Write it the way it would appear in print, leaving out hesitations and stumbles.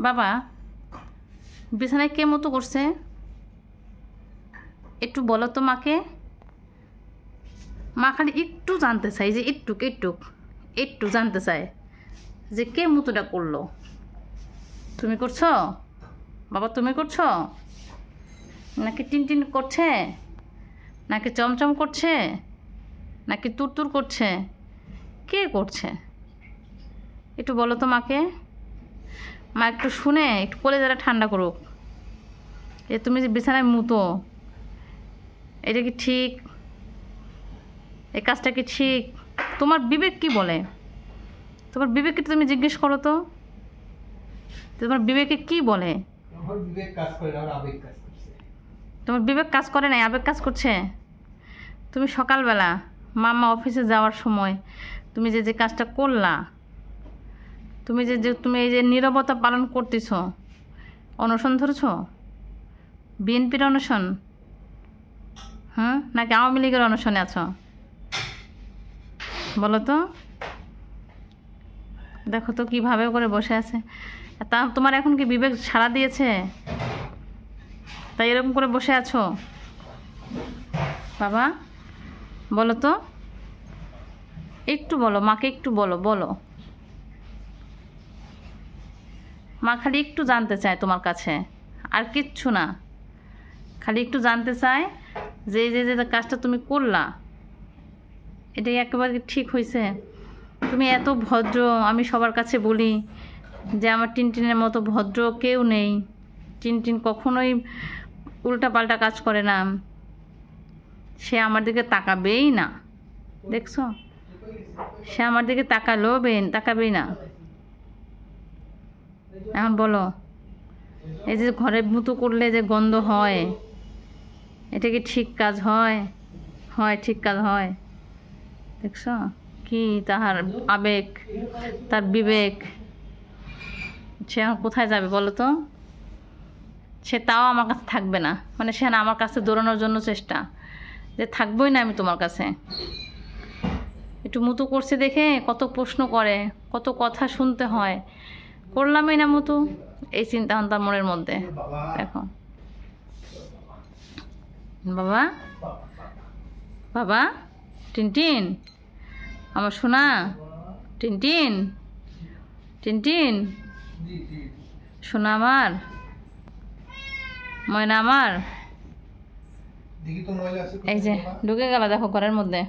বাবা বিছানায় কে মতো করছে? একটু বলো তো মাকে। মা খালি একটু জানতে চাই, যে একটু জানতে চায় যে কে মতোটা করলো। তুমি করছো বাবা? তুমি করছো নাকি টিনটিন করছে, নাকি চমচম করছে, নাকি তুরতুর করছে? কে করছে একটু বলো তো মাকে। মা একটু শুনে একটু কলেজাটা ঠান্ডা করুক। তুমি যে বিছানায় মুতো, এটা কি ঠিক? এই কাজটা কি ঠিক? তোমার বিবেক কি বলে? তোমার বিবেককে তুমি জিজ্ঞেস করো তো, তোমার বিবেকে কি বলে? আমার বিবেক কাজ করে না, আবেগ কাজ করছে। তোমার বিবেক কাজ করে না, আবেগ কাজ করছে। তুমি সকালবেলা মাম্মা অফিসে যাওয়ার সময় তুমি যে কাজটা করলা, তুমি তুমি এই যে নীরবতা পালন করতেছ, অনশন ধরেছ, বিএনপির অনশন, নাকি আওয়ামী লীগের অনশনে আছো? বলো তো। দেখো তো কীভাবে করে বসে আছে। তা তোমার এখন কি বিবেক সাড়া দিয়েছে তাই এরকম করে বসে আছো? বাবা বলো তো, একটু বলো মাকে, একটু বলো। মা খালি একটু জানতে চায় তোমার কাছে, আর কিচ্ছু না। খালি একটু জানতে চায় যে কাজটা তুমি করলা, এটাই একেবারে ঠিক হয়েছে? তুমি এত ভদ্র, আমি সবার কাছে বলি যে আমার টিনটিনের মতো ভদ্র কেউ নেই। টিনটিন কখনোই উল্টাপাল্টা কাজ করে না, সে আমার দিকে তাকাবেই না। দেখছো, সে আমার দিকে তাকাবেই না। এখন বলো, এই যে ঘরে মুতো করলে যে গন্ধ হয়, এটা কি ঠিক কাজ হয়? ঠিক কাজ হয়? দেখছো কি তাহার আবেগ, তার বিবেক, সে এখন কোথায় যাবে বলো তো? সে তাও আমার কাছে থাকবে না, মানে সে না আমার কাছে দৌড়ানোর জন্য চেষ্টা, যে থাকবোই না আমি তোমার কাছে। একটু মুতু করছে দেখে কত প্রশ্ন করে, কত কথা শুনতে হয়। করলামই না মুতু, এই চিন্তা তার মনের মধ্যে। দেখো বাবা, বাবা টিনটিন, আমার সোনা টিনটিন, টিনটিন সোনা আমার, ময়না আমার, এই যে ঢুকে গেল দেখো ঘরের মধ্যে।